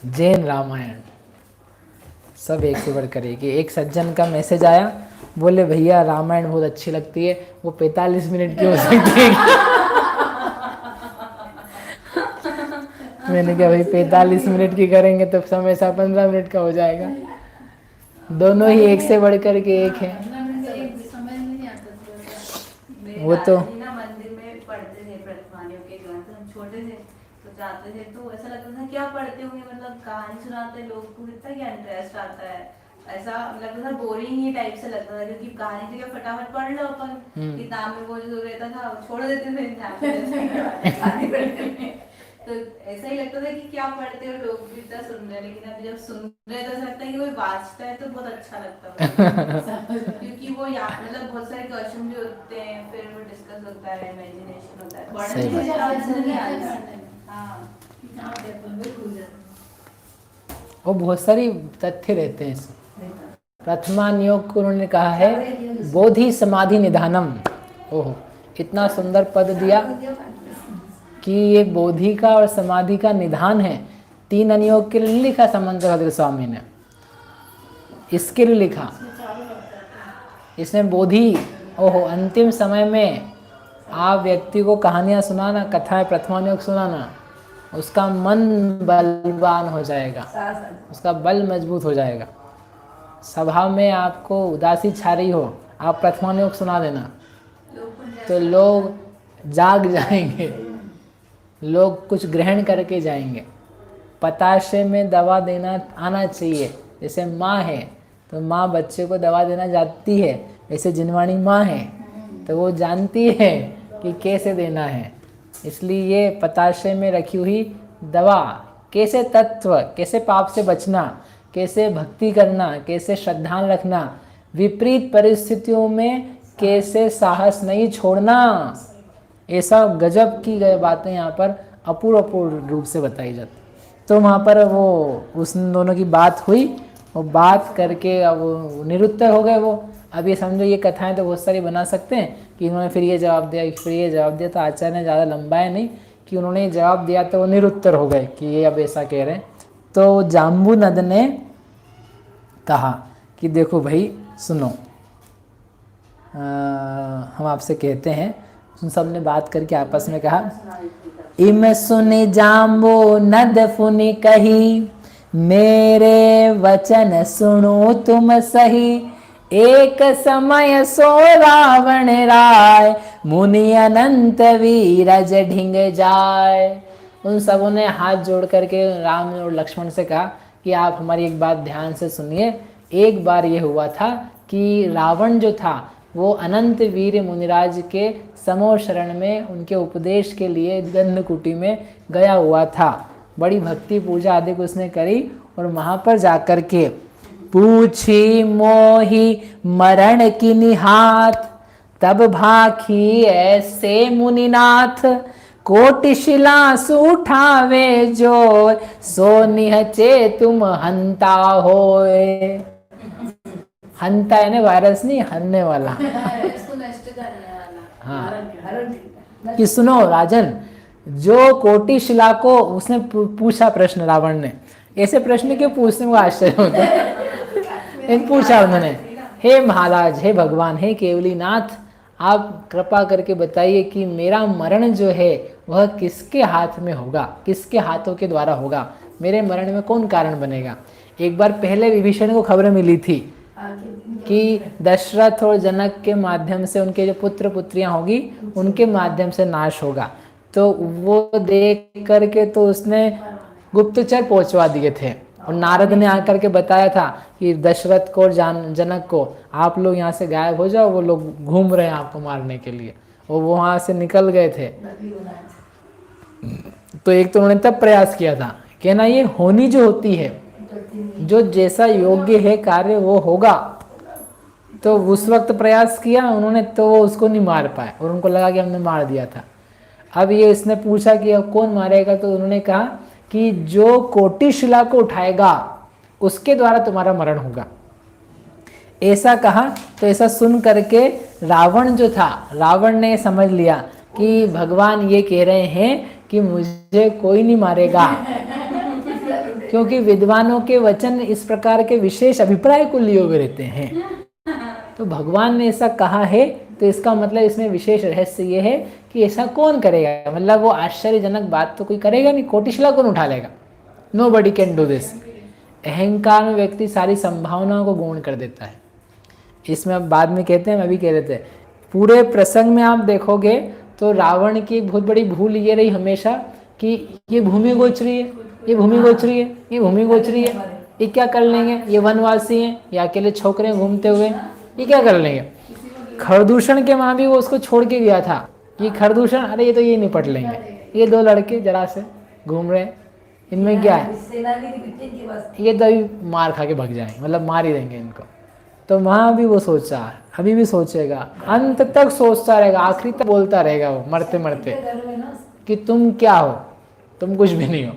जैन रामायण सब एक से बढ़कर एक सज्जन का मैसेज आया, बोले भैया रामायण बहुत अच्छी लगती है, वो 45 मिनट की हो सकती है। मैंने कहा भाई 45 मिनट की करेंगे तो समय सा 15 मिनट का हो जाएगा। दोनों ही एक से बढ़कर के एक है। वो तो मंदिर में पढ़ते थे प्रतिमानियों के ग्रंथ, हम छोटे थे तो जाते थे तो ऐसा लगता था क्या पढ़ते होंगे, मतलब कहानी सुनाते लोग को कितना क्या इंटरेस्ट आता है, ऐसा लगता था बोरिंग ही टाइप से लगता था, क्योंकि कहानी थी फटाफट पढ़ लो अपन, किताब में वो जो रहता था वो छोड़ देते थे। तो ऐसा ही लगता था कि क्या पढ़ते हो, लोग भी इतना सुन रहे हैं, लेकिन अब जब सुन रहे हैं तो ऐसा लगता है कि कोई वाचता है तो बहुत अच्छा लगता है। क्योंकि वो मतलब बहुत सारे क्वेश्चन भी होते हैं, फिर वो डिस्कस होता है, इमेजिनेशन होता है, वो बहुत सारी तथ्य रहते हैं इसमें। प्रथमान योग को उन्होंने कहा है बोधि समाधि निधानम। ओहो, इतना सुंदर पद दिया कि ये बोधि का और समाधि का निधान है। 3 अनुयोग के लिए लिखा समंत भद्र स्वामी ने, इसके लिए लिखा। इसमें बोधि, ओहो, अंतिम समय में आप व्यक्ति को कहानियाँ सुनाना, कथाएं प्रथमानुयोग सुनाना, उसका मन बलवान हो जाएगा, उसका बल मजबूत हो जाएगा। सभा में आपको उदासी छा रही हो, आप प्रथमानुयोग सुना देना तो लोग जाग जाएंगे, लोग कुछ ग्रहण करके जाएंगे। पताशे में दवा देना आना चाहिए। जैसे माँ है तो माँ बच्चे को दवा देना जानती है, वैसे जिनवाणी माँ है तो वो जानती है कि कैसे देना है। इसलिए ये पताशे में रखी हुई दवा, कैसे तत्व, कैसे पाप से बचना, कैसे भक्ति करना, कैसे श्रद्धा रखना, विपरीत परिस्थितियों में कैसे साहस नहीं छोड़ना, ऐसा गजब की गई बातें यहाँ पर अपूर्व रूप से बताई जाती। तो वहाँ पर वो उस दोनों की बात हुई, वो बात करके अब निरुत्तर हो गए वो। अब ये समझो ये कथाएं तो बहुत सारी बना सकते हैं कि उन्होंने फिर ये जवाब दिया, फिर ये जवाब दिया, तो आचार्य ने ज़्यादा लंबाया नहीं कि उन्होंने जवाब दिया तो वो निरुत्तर हो गए कि ये अब ऐसा कह रहे हैं। तो जाम्बुनद ने कहा कि देखो भाई सुनो, हम आपसे कहते हैं। उन सब ने बात करके आपस में कहा, इम सुनि जाम्बो नद फुनि कही, मेरे वचन सुनो तुम सही। एक समय सो रावण राय, मुनि अनंत वीरज ढिंग जाय। उन सबों ने हाथ जोड़ करके राम और लक्ष्मण से कहा कि आप हमारी एक बात ध्यान से सुनिए। एक बार ये हुआ था कि रावण जो था वो अनंत वीर मुनिराज के समो शरण में उनके उपदेश के लिए गंधकुटी में गया हुआ था। बड़ी भक्ति पूजा आदि को उसने करी और वहाँ पर जाकर के पूछी मोही मरण की निहात, तब भाखी ऐसे मुनिनाथ। कोटि शिला सुठावे जोर, सो निहचे तुम हंता होए। हंता है ना, वायरस नहीं, हरने वाला। हाँ, कि सुनो राजन, जो कोटि शिला को उसने पूछा प्रश्न, रावण ने ऐसे प्रश्न क्यों पूछने में आश्चर्य होता है। पूछा उन्होंने, हे महाराज, हे भगवान, हे केवलीनाथ, आप कृपा करके बताइए कि मेरा मरण जो है वह किसके हाथ में होगा, किसके हाथों के द्वारा होगा, मेरे मरण में कौन कारण बनेगा। एक बार पहले विभीषण को खबर मिली थी कि दशरथ और जनक के माध्यम से उनके जो पुत्र पुत्रियां होगी उनके माध्यम से नाश होगा। तो वो देख करके तो उसने गुप्तचर पहुंचवा दिए थे और नारद ने आकर के बताया था कि दशरथ को और जनक को, आप लोग यहाँ से गायब हो जाओ, वो लोग घूम रहे हैं आपको मारने के लिए। और वो वहाँ से निकल गए थे। तो एक तो उन्होंने तब प्रयास किया था, कहना ये होनी जो होती है, जो जैसा योग्य है कार्य वो होगा। तो उस वक्त प्रयास किया उन्होंने, तो वो उसको नहीं मार पाए और उनको लगा कि हमने मार दिया था। अब ये इसने पूछा कि अब कौन मारेगा, तो उन्होंने कहा कि जो कोटि शिला को उठाएगा उसके द्वारा तुम्हारा मरण होगा, ऐसा कहा। तो ऐसा सुन करके रावण जो था, रावण ने समझ लिया कि भगवान ये कह रहे हैं कि मुझे कोई नहीं मारेगा, क्योंकि विद्वानों के वचन इस प्रकार के विशेष अभिप्राय को लिए हुए रहते हैं। तो भगवान ने ऐसा कहा है तो इसका मतलब इसमें विशेष रहस्य ये है कि ऐसा कौन करेगा, मतलब वो आश्चर्यजनक बात तो कोई करेगा नहीं, कोटिशिला कौन उठा लेगा। Nobody can do this. अहंकार में व्यक्ति सारी संभावनाओं को गौण कर देता है। इसमें अब बाद में कहते हैं, अभी कह रहे थे, पूरे प्रसंग में आप देखोगे तो रावण की बहुत बड़ी भूल ये रही हमेशा कि ये भूमि गोचरी है, ये भूमि गोचरी है, ये भूमि गोचरी है, ये क्या कर लेंगे, ये वनवासी हैं, या अकेले छोकरे घूमते हुए, ये क्या कर लेंगे। खरदूषण के वहाँ भी वो उसको छोड़ के गया था कि खरदूषण, अरे ये तो ये निपट लेंगे, ये दो लड़के जरा से घूम रहे हैं, इनमें क्या है, ये तो अभी मार खा के भग जाएंगे, मतलब मार ही देंगे इनको। तो वहाँ भी वो सोचा, अभी भी सोचेगा, अंत तक सोचता रहेगा, आखिरी तक बोलता रहेगा वो मरते मरते कि तुम क्या हो, तुम कुछ भी नहीं हो।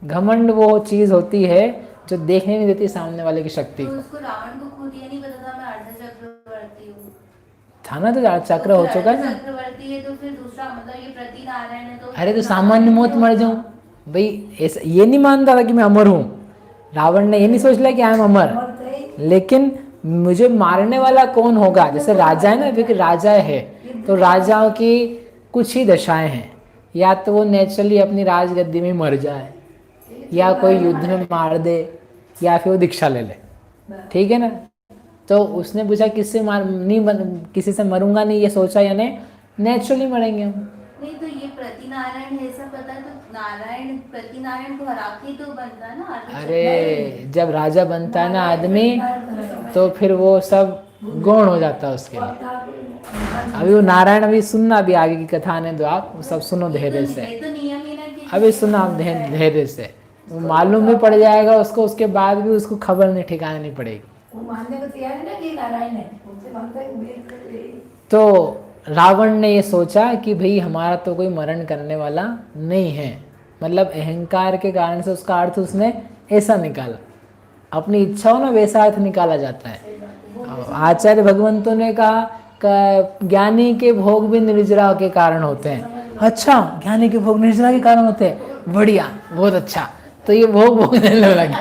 घमंड वो चीज होती है जो देखने नहीं देती सामने वाले की शक्ति को। उसको रावण को खुद ये नहीं पता था मैं अर्धचक्रवर्ती हूँ, था ना, तो चक्र हो चुका है ना। चक्रवर्ती है तो फिर दूसरा मतलब ये प्रतिनारायण है तो अरे तो सामान्य मौत मर जाऊं भाई, ऐसा ये नहीं मानता था कि मैं अमर हूँ। रावण ने ये नहीं सोच लिया कि आई एम अमर, लेकिन मुझे मारने वाला कौन होगा। जैसे राजा है ना, क्योंकि राजा है तो राजाओं की कुछ ही दशाएं हैं, या तो वो नेचुरली अपनी राजगद्दी में मर जाए, या कोई युद्ध में मार दे, या फिर वो दीक्षा ले ले, ठीक है ना। तो उसने पूछा किससे किसी से मरूंगा नहीं, ये सोचा, यानी नेचुरली मरेंगे हम। नहीं तो ये प्रतिनारायण है ऐसा पता है, तो नारायण प्रतिनारायण को हरा के तो बनता है ना। अरे जब राजा बनता है ना आदमी, तो फिर वो सब गौण हो जाता है उसके लिए। अभी वो नारायण, अभी सुनना, अभी आगे की कथा ने तो आप सब सुनो धैर्य से, अभी सुनो आप धैर्य से, वो मालूम भी पड़ जाएगा उसको, उसके बाद भी उसको खबर नहीं, ठिकाने नहीं पड़ेगी। तो रावण ने ये सोचा कि भाई हमारा तो कोई मरण करने वाला नहीं है, मतलब अहंकार के कारण से उसका अर्थ उसने ऐसा निकाला। अपनी इच्छा हो ना वैसा अर्थ निकाला जाता है। आचार्य भगवंतों ने कहा ज्ञानी के भोग भी निर्जरा के कारण होते हैं। अच्छा, ज्ञानी के भोग निर्जरा के कारण होते हैं, बढ़िया, बहुत अच्छा। तो ये भोग भोगने लगे।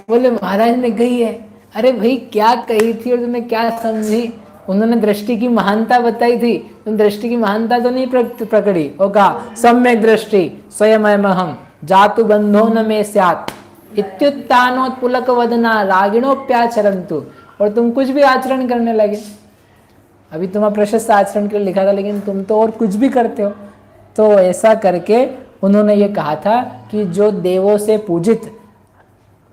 बोले महाराज ने कही है। अरे भाई क्या कही थी और तुमने क्या समझी। उन्होंने दृष्टि की महानता बताई थी, तुम दृष्टि की महानता तो नहीं पकड़ी। वो कहा सम्यक दृष्टि स्वयं जातु बंधो न में स्यात् इत्युत्थानोत्पुलक वदना रागिणोप्याचरन्तु। और तुम कुछ भी आचरण करने लगे। अभी तुम्हारा प्रशस्त आचरण के लिए लिखा था, लेकिन तुम तो और कुछ भी करते हो। तो ऐसा करके उन्होंने ये कहा था कि जो देवों से पूजित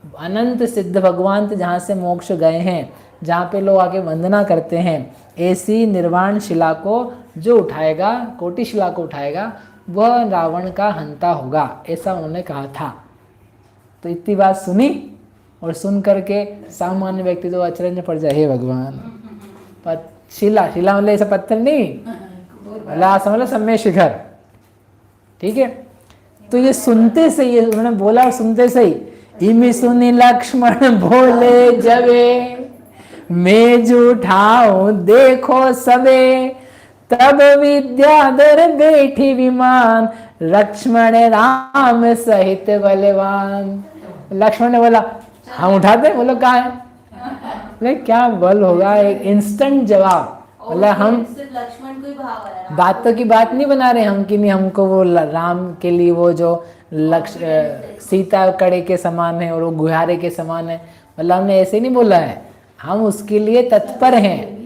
अनंत सिद्ध भगवान जहाँ से मोक्ष गए हैं, जहाँ पे लोग आके वंदना करते हैं, ऐसी निर्वाण शिला को जो उठाएगा, कोटि शिला को उठाएगा, वह रावण का हंता होगा, ऐसा उन्होंने कहा था। तो इतनी बात सुनी और सुन करके सामान्य व्यक्ति तो अचरज में पड़ जाए, हे भगवान। शिला मतलब ऐसा पत्थर नहीं, समझ सम्य शिखर, ठीक है। तो ये सुनते से, ये उन्होंने बोला सुनते से ही, इमि सुनी लक्ष्मण बोले जबे मैं जूठाऊं देखो सबे, तब विद्याधर बैठी विमान लक्ष्मण राम सहित बलवान। लक्ष्मण ने बोला हम उठाते, बोलो कहाँ है, बोले क्या बल होगा, एक इंस्टेंट जवाब। मतलब हम लक्ष्मण को ही भाव आया, बातों की बात नहीं बना रहे हम कि नहीं हमको वो राम के लिए वो जो सीता कड़े के समान है और वो गुहारे के समान है, मतलब हमने ऐसे नहीं बोला है, हम उसके लिए तत्पर हैं।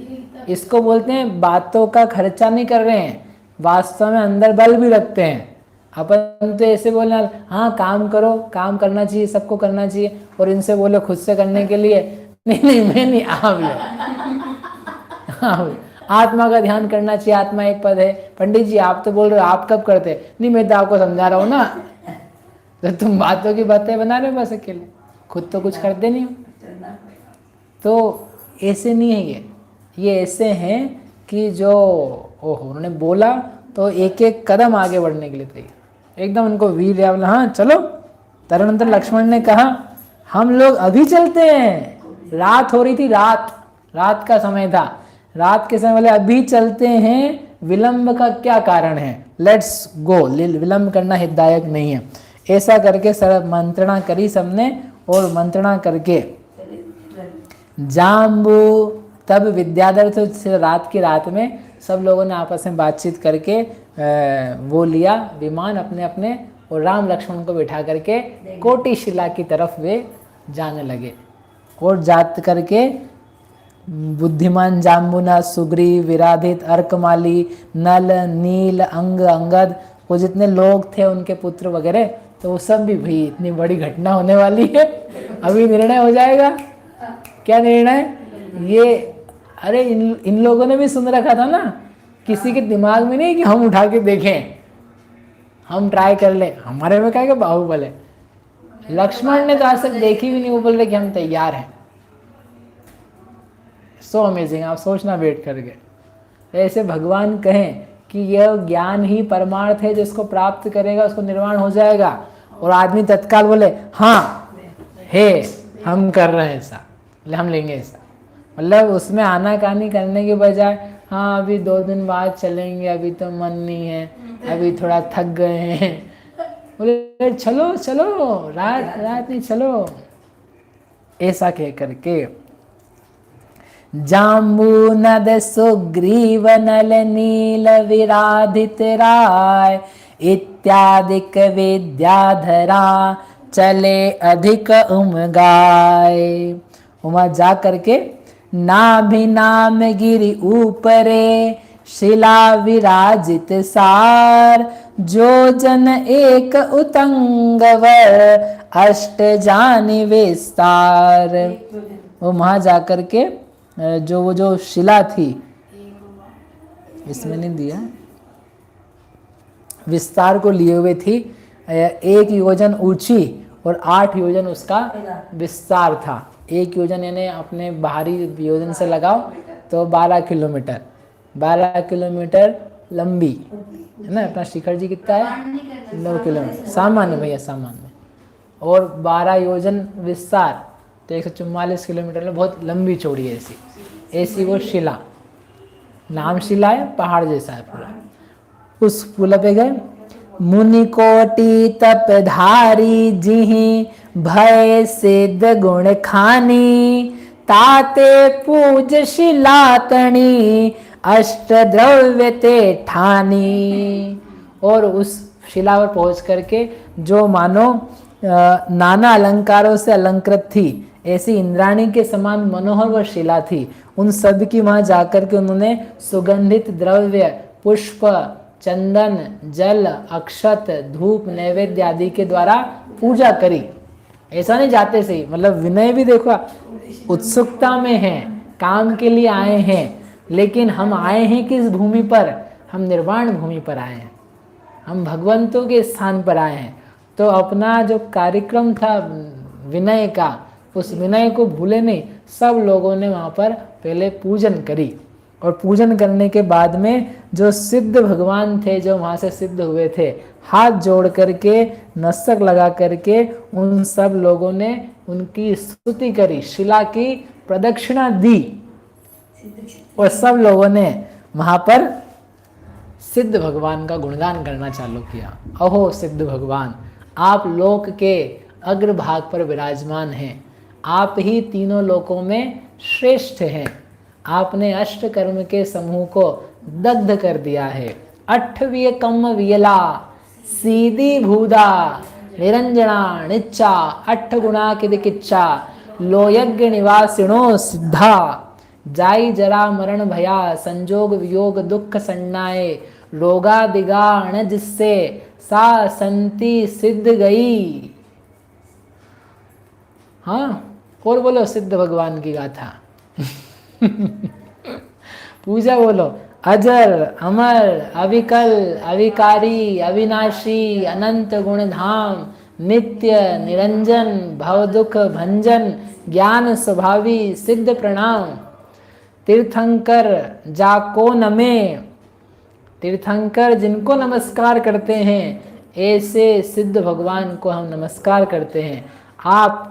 इसको बोलते हैं बातों का खर्चा नहीं कर रहे हैं, वास्तव में अंदर बल भी रखते हैं। अपन तो ऐसे बोलना, हाँ काम करो, काम करना चाहिए, सबको करना चाहिए, और इनसे बोले खुद से करने के लिए, नहीं मैं नहीं, आप आत्मा का ध्यान करना चाहिए, आत्मा एक पद है। पंडित जी आप तो बोल रहे हो, आप कब करते, नहीं मैं तो आपको समझा रहा हूँ ना। तो तुम बातों की बातें बना रहे हो बस अकेले, खुद तो कुछ करते नहीं हो। तो ऐसे नहीं है ये ऐसे हैं कि जो ओहो उन्होंने बोला तो एक एक कदम आगे बढ़ने के लिए तैयार, एकदम उनको वीर बोला हाँ चलो। तदनंतर लक्ष्मण ने कहा हम लोग अभी चलते हैं। रात हो रही थी, रात का समय था, रात के समय वाले अभी चलते हैं, विलंब का क्या कारण है, लेट्स गो। विलंब करना हितदायक नहीं है। ऐसा करके सब मंत्रणा करी सबने, और मंत्रणा करके जाम्बू, तब विद्याधर तो रात की रात में सब लोगों ने आपस में बातचीत करके वो लिया विमान अपने अपने, और राम लक्ष्मण को बिठा करके कोटिशिला की तरफ वे जाने लगे। और जात करके बुद्धिमान जाम्बुना, सुग्रीव, विराधित, अर्कमाली, नल, नील, अंगद, वो जितने लोग थे उनके पुत्र वगैरह, तो वो सब भी भाई इतनी बड़ी घटना होने वाली है, अभी निर्णय हो जाएगा। क्या निर्णय? ये अरे इन लोगों ने भी सुन रखा था ना, किसी के दिमाग में नहीं कि हम उठा के देखें, हम ट्राई कर ले, हमारे में क्या बाहुबल है। लक्ष्मण ने तो आज तक देखी भी नहीं, वो बोल रहे कि हम तैयार हैं। सो अमेजिंग, आप सोचना वेट करके। ऐसे भगवान कहें कि यह ज्ञान ही परमार्थ है, जिसको प्राप्त करेगा उसको निर्वाण हो जाएगा, और आदमी तत्काल बोले हाँ हे हम कर रहे हैं ऐसा, हम लेंगे ऐसा। मतलब उसमें आनाकानी करने के बजाय हाँ अभी 2 दिन बाद चलेंगे, अभी तो मन नहीं है, अभी थोड़ा थक गए हैं, बोले चलो चलो रात नहीं चलो, ऐसा कह करके जाम्बू नद सुग्रीव नल नील विराधित राय इत्यादिक विद्याधरा चले अधिक उमगाए। उमा जा करके नाभि नाम गिरि ऊपरे शिला विराजित सार, जो जन एक उतंगवर अष्ट जानि विस्तार। वो वहां जाकर के जो शिला थी, इसमें नहीं दिया, विस्तार को लिए हुए थी, 1 योजन ऊंची और 8 योजन उसका विस्तार था। 1 योजन यानी अपने बाहरी योजन से लगाओ तो 12 किलोमीटर, 12 किलोमीटर लंबी है ना। अपना शिखर जी कितना है? 9 किलोमीटर सामान्य भैया, सामान्य, और 12 योजन विस्तार तो 144 किलोमीटर में, बहुत लंबी चौड़ी है ऐसी वो शिला, नाम शिला है, पहाड़ जैसा है पूरा। उस पुल पे गए, मुनि कोटि तपधारी जिहि भय सिद्ध गुण खानी, ताते पूज शिला तणी अष्ट द्रव्य ते ठानी। और उस शिला पर पहुंच करके जो मानो नाना अलंकारों से अलंकृत थी, ऐसी इंद्राणी के समान मनोहर वह शिला थी। उन सब की वहां जाकर के उन्होंने सुगंधित द्रव्य, पुष्प, चंदन, जल, अक्षत, धूप, नैवेद्य आदि के द्वारा पूजा करी। ऐसा नहीं जाते से ही, मतलब विनय भी देखो, उत्सुकता में है, काम के लिए आए हैं, लेकिन हम आए हैं किस भूमि पर? हम निर्वाण भूमि पर आए हैं, हम भगवंतों के स्थान पर आए हैं। तो अपना जो कार्यक्रम था विनय का, उस विनय को भूले नहीं। सब लोगों ने वहाँ पर पहले पूजन करी, और पूजन करने के बाद में जो सिद्ध भगवान थे, जो वहाँ से सिद्ध हुए थे, हाथ जोड़ करके, नस्तक लगा करके उन सब लोगों ने उनकी स्तुति करी, शिला की प्रदक्षिणा दी, और सब लोगों ने वहाँ पर सिद्ध भगवान का गुणगान करना चालू किया। अहो सिद्ध भगवान, आप लोक के अग्रभाग पर विराजमान हैं, आप ही तीनों लोकों में श्रेष्ठ हैं। आपने अष्ट कर्म के समूह को दग्ध कर दिया है। 8वीं कम वियला सीधी भूदा निरंजना निच्चा 8 गुणा किदिकिच्चा लोयज्ञ निवासिनो सिद्धा जाई जरा मरण भया संजोग वियोग दुख सन्नाए रोगा दिगा अण जिससे सा संति सिद्ध गई। हाँ, और बोलो सिद्ध भगवान की गाथा। पूजा बोलो, अजर अमर अविकल अविकारी अविनाशी अनंत गुणधाम नित्य निरंजन भव दुख भंजन ज्ञान स्वभावी सिद्ध प्रणाम तीर्थंकर जाको नमे। तीर्थंकर जिनको नमस्कार करते हैं, ऐसे सिद्ध भगवान को हम नमस्कार करते हैं। आप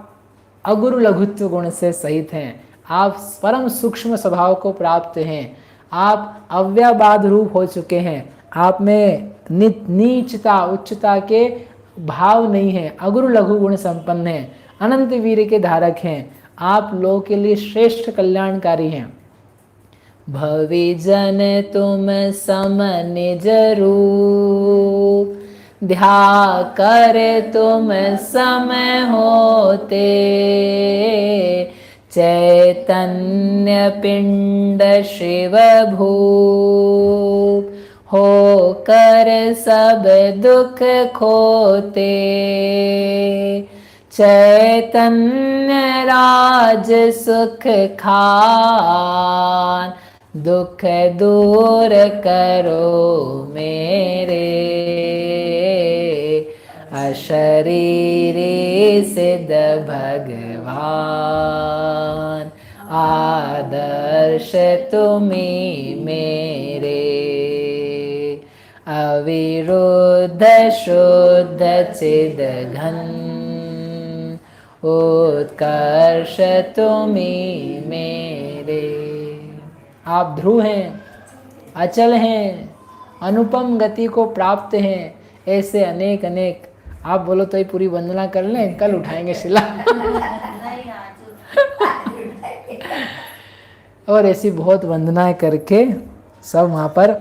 अगुरु लघुत्व गुण से सहित हैं, आप परम सूक्ष्म स्वभाव को प्राप्त हैं, आप अव्यबाध रूप हो चुके हैं, आप में नीचता उच्चता के भाव नहीं है, अगुरु लघु गुण संपन्न है, अनंत वीर के धारक हैं, आप लोगों के लिए श्रेष्ठ कल्याणकारी हैं। भवे जन तुम सम निज रूप, ध्या कर तुम समय होते, चैतन्य पिंड शिव भूप, हो कर सब दुख खोते, चैतन्य राज सुख खान, दुख दूर करो मेरे, अशरीरी सिद्ध भगवान, आदर्श तुम्ही मेरे, अविरुद्ध शुद्ध चिद घन, उत्कर्ष तुम्ही मेरे। आप ध्रुव हैं, अचल हैं, अनुपम गति को प्राप्त हैं, ऐसे अनेक अनेक। आप बोलो तो ये पूरी वंदना कर लें, कल उठाएंगे शिला। और ऐसी बहुत वंदनाएं करके सब वहां पर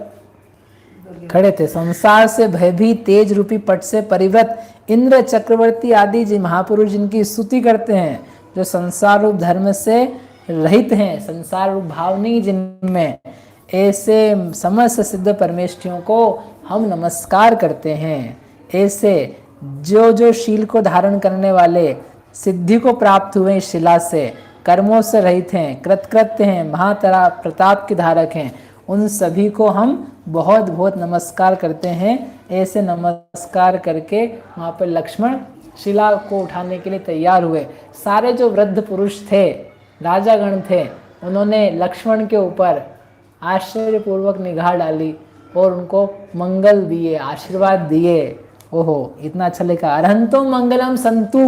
खड़े थे। संसार से भयभीत तेज रूपी पट से परिव्रत इंद्र चक्रवर्ती आदि जी महापुरुष जिनकी स्तुति करते हैं, जो संसार रूप धर्म से रहित हैं, संसार रूप भाव नहीं जिनमें, ऐसे समस्त सिद्ध परमेष्ठियों को हम नमस्कार करते हैं। ऐसे जो जो शील को धारण करने वाले, सिद्धि को प्राप्त हुए इस शिला से, कर्मों से रहित हैं, कृतकृत्य हैं, महातरा प्रताप के धारक हैं, उन सभी को हम बहुत बहुत नमस्कार करते हैं। ऐसे नमस्कार करके वहाँ पर लक्ष्मण शिला को उठाने के लिए तैयार हुए। सारे जो वृद्ध पुरुष थे, राजागण थे, उन्होंने लक्ष्मण के ऊपर आश्चर्यपूर्वक निगाह डाली और उनको मंगल दिए, आशीर्वाद दिए। ओहो, इतना अच्छा लिखा, अरहंतो मंगलम संतु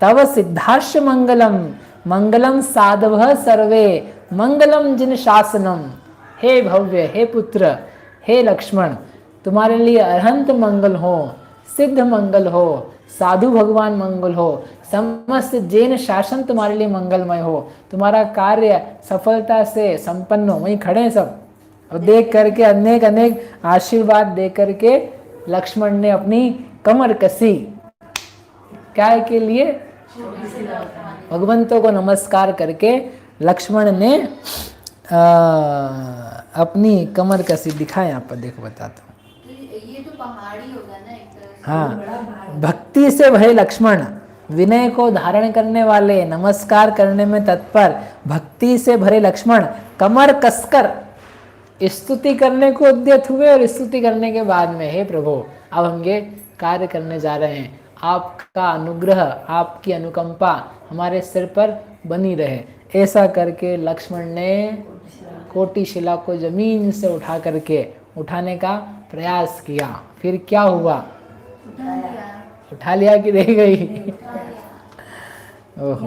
तव सिद्धार्श मंगलम, मंगलम साधव सर्वे, मंगलम जिन शासनम। हे भव्य, हे पुत्र, हे लक्ष्मण, तुम्हारे लिए अरहंत मंगल हो, सिद्ध मंगल हो, साधु भगवान मंगल हो, समस्त जैन शासन तुम्हारे लिए मंगलमय हो, तुम्हारा कार्य सफलता से संपन्न हो। वहीं खड़े हैं सब, और देख करके अनेक अनेक आशीर्वाद दे करके लक्ष्मण ने अपनी कमर कसी। क्या के लिए? भगवंतों को नमस्कार करके लक्ष्मण ने अपनी कमर कसी। दिखाए यहाँ पर, देखो बताता हूँ। ये तो पहाड़ी होगा ना एक तरह से। हाँ, भक्ति से भरे लक्ष्मण, विनय को धारण करने वाले, नमस्कार करने में तत्पर, भक्ति से भरे लक्ष्मण कमर कसकर स्तुति करने को उद्यत हुए। और स्तुति करने के बाद में, हे प्रभु, अब हम ये कार्य करने जा रहे हैं, आपका अनुग्रह, आपकी अनुकंपा हमारे सिर पर बनी रहे। ऐसा करके लक्ष्मण ने कोटि शिला को जमीन से उठा करके उठाने का प्रयास किया। फिर क्या हुआ? उठा लिया कि रह गई? ओहो,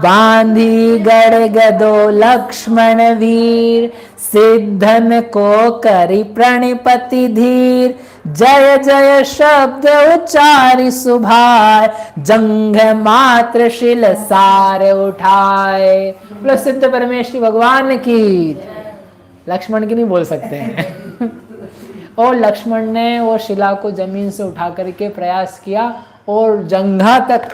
बांधी गड़ गदो लक्ष्मण वीर, सिद्धन को करी प्रणिपति धीर, जय जय शब्द उच्चारी सुभाए, जंघ मात्र शिल सार उठाए। बोलो सिद्ध परमेश्वरी भगवान की। लक्ष्मण की नहीं बोल सकते हैं। और लक्ष्मण ने वो शिला को जमीन से उठा करके प्रयास किया और जंघा तक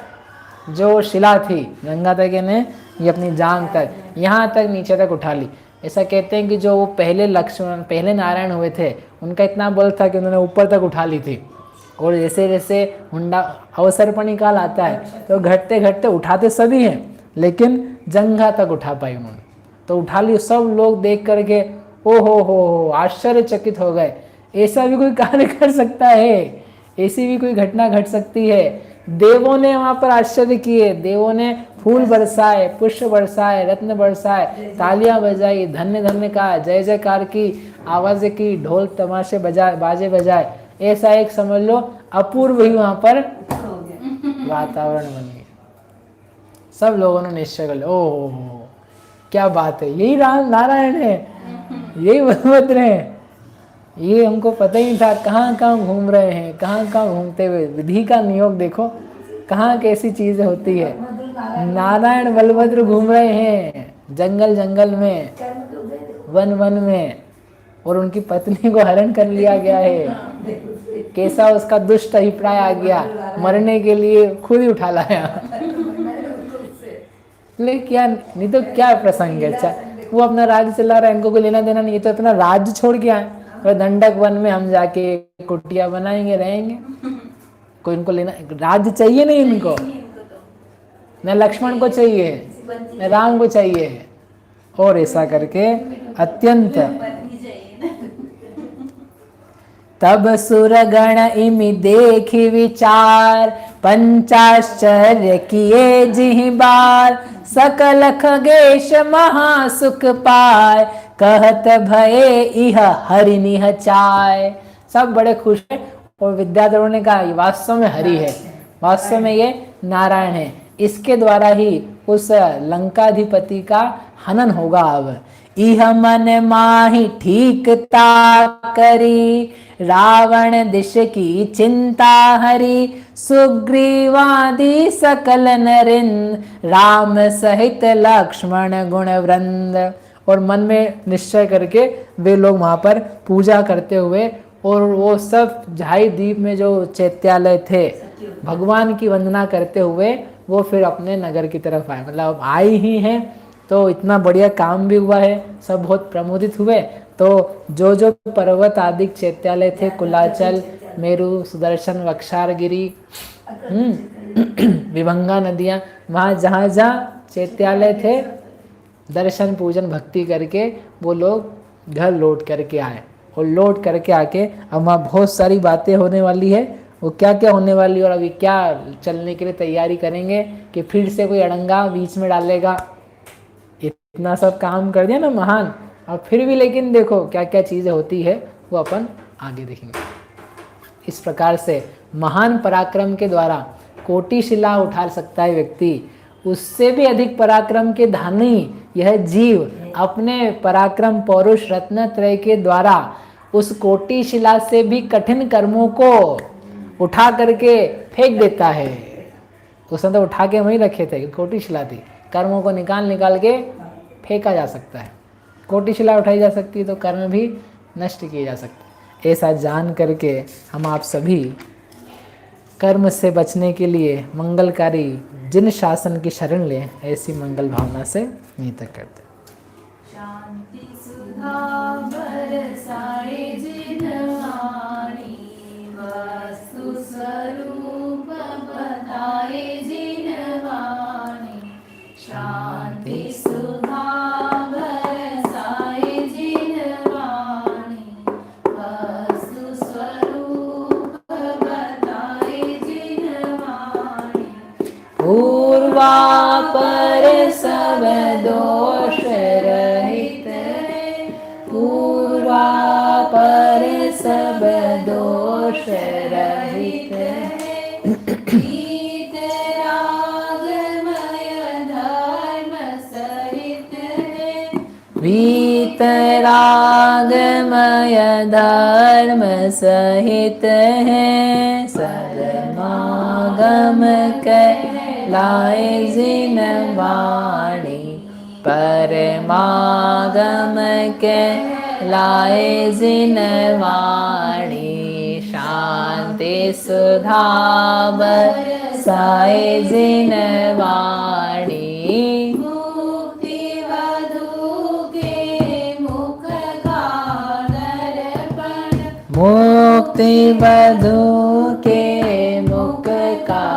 जो शिला थी, जंघा तक यानी ये अपनी जांघ तक, यहाँ तक नीचे तक उठा ली। ऐसा कहते हैं कि जो वो पहले लक्ष्मण, पहले नारायण हुए थे, उनका इतना बल था कि उन्होंने ऊपर तक उठा ली थी। और जैसे जैसे हुंडा अवसर पर निकाल आता है तो घटते घटते उठाते सभी हैं, लेकिन जंघा तक उठा पाई उन्होंने, तो उठा ली। सब लोग देख करके ओ हो आश्चर्यचकित हो गए। ऐसा भी कोई कार्य कर सकता है, ऐसी भी कोई घटना घट सकती है। देवों ने वहां पर आश्चर्य किए, देवों ने फूल बरसाए, पुष्प बरसाए, रत्न बरसाए, तालियां बजाई, धन्य धन्य कहा, जय जयकार की आवाजें की, ढोल तमाशे बजाए, बाजे बजाए। ऐसा एक समझ लो अपूर्व ही वहां पर वातावरण बन गया। सब लोगों ने निश्चय कर लिया, ओह क्या बात है, यही राम नारायण है, यही भगवंत है, ये हमको पता ही नहीं था, कहाँ कहाँ घूम रहे हैं, कहाँ कहाँ घूमते हुए। विधि का नियोग देखो, कहाँ कैसी चीजें होती है। नारायण बलभद्र घूम रहे हैं जंगल जंगल में, वन वन में, और उनकी पत्नी को हरण कर लिया गया है। कैसा उसका दुष्ट अभिप्राय आ गया, मरने के लिए खुद ही उठा लाया। ले क्या नहीं तो क्या प्रसंग है। अच्छा, वो अपना राज्य चला रहा है, इनको कोई लेना देना नहीं, ये तो अपना राज्य छोड़ के आए। और दंडक वन में हम जाके कुटिया बनाएंगे, रहेंगे, कोई इनको लेना, राज्य चाहिए नहीं इनको, न लक्ष्मण को चाहिए, न राम को चाहिए। और ऐसा करके अत्यंत तब सुरगण इमि देखी विचार, पंचाश्चर्य किए जिहि बार, सकल खगेश महासुख पाय, कहत भये इह हरि निहचाय। सब बड़े खुश हैं। और विद्याधरों ने कहा ये वास्तव में हरि है, वास्तव में ये नारायण है, इसके द्वारा ही उस लंकाधिपति का हनन होगा। अब इह मन माहि ठीकता करी, रावण दिश की चिंता हरी, सुग्रीवादि सकल नरिंद, राम सहित लक्ष्मण गुण वृंद। और मन में निश्चय करके वे लोग वहां पर पूजा करते हुए, और वो सब झाई द्वीप में जो चैत्यालय थे, भगवान की वंदना करते हुए वो फिर अपने नगर की तरफ आए। मतलब आए ही हैं तो इतना बढ़िया काम भी हुआ है, सब बहुत प्रमोदित हुए। तो जो जो पर्वत आदि चैत्यालय थे, कुलाचल, मेरु, सुदर्शन, वक्षारगिरी, विभंगा नदियाँ, वहाँ जहाँ जहाँ चैत्यालय थे, दर्शन पूजन भक्ति करके वो लोग घर लौट करके आए। और लौट करके आके अब वहाँ बहुत सारी बातें होने वाली है। वो क्या क्या होने वाली है और अभी क्या चलने के लिए तैयारी करेंगे कि फिर से कोई अड़ंगा बीच में डालेगा। इतना सब काम कर दिया ना महान, अब फिर भी लेकिन देखो क्या क्या चीज़ें होती है, वो अपन आगे देखेंगे। इस प्रकार से महान पराक्रम के द्वारा कोटि शिला उठा सकता है व्यक्ति, उससे भी अधिक पराक्रम के धनी यह जीव अपने पराक्रम पौरुष रत्न त्रय के द्वारा उस कोटि शिला से भी कठिन कर्मों को उठा करके फेंक देता है। उसने तो उठा के वहीं रखे थे, कोटि शिला थी, कर्मों को निकाल के फेंका जा सकता है। कोटि शिला उठाई जा सकती है तो कर्म भी नष्ट किए जा सकते हैं। ऐसा जान करके हम आप सभी कर्म से बचने के लिए मंगलकारी जिन शासन की शरण लें, ऐसी मंगल भावना से नहीं तक करते। शांति सुधा बरसाए जिन वाणी, वस्तु स्वरूप बताए जिन वाणी। शांति सुधा बरसाए जिन वाणी, वस्तु स्वरूप बताए जिन वाणी। पूर्वापर सब दोष रहित, पूर्वापर सब दोष रहित, वीतरागमय धर्म सहित है, सदमागम कहलाए जिन वाणी, परमागम कहलाए जिन वाणी। शांति सुधा बरसाए जिन वाणी, मुक्ति बधू के मुख का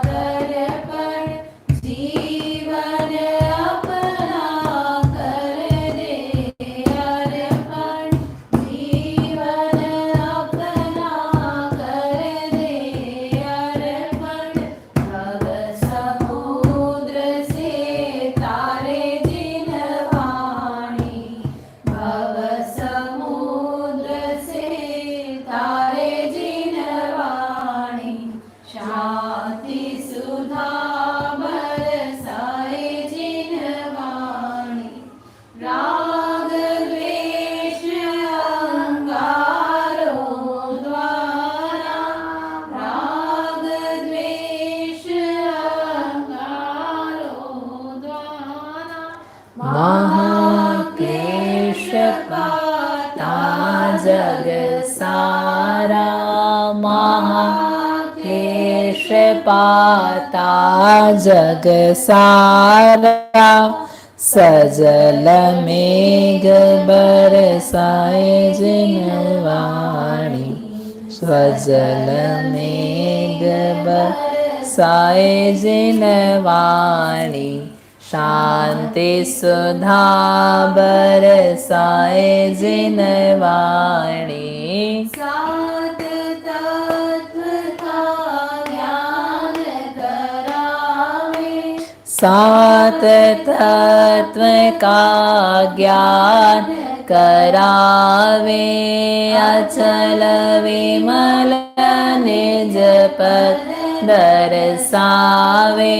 दर्पण, जीवन अपना कर दे अर्पण, जीवन अपना कर दे अर्पण। भव समुद्र से तारे जिन वाणी, भव समुद्र से तारे जिन वाणी। शांति सुधा बरसाए जिन वाणी, राग द्वेष अहंकार पाता जग सारा सजल मेघ बरसाए जिनवाणी सजल मेघ बरसाए जिनवाणी शांति सुधा बरसाए जिनवाणी सात तत्व का ज्ञान करावे सात तत्व का ज्ञान करावे अचल विमल निज पद दर्शावे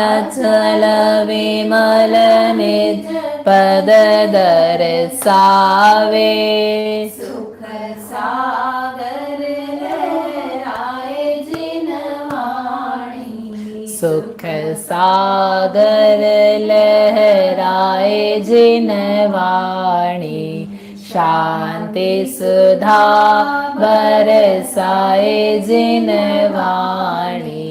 अचल विमल निज पद दर्शावे सुख सागर लहराए जिनवाणी सुख सागर लहराए जिनवाणी शांति सुधा बरसाए जिनवाणी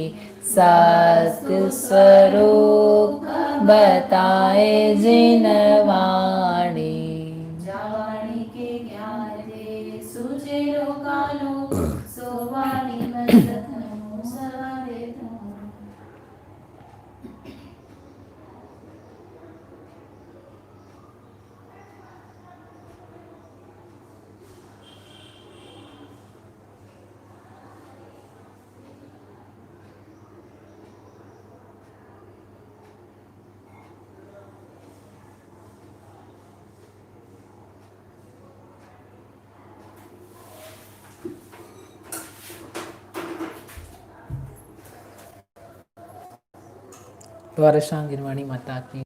सत्य स्वरूप बताए जिनवाणी जावाणी के ज्ञान दे सूझे रोकालो सोवाणी मस्तनु सवारे वर्षा गिरवाणी माता की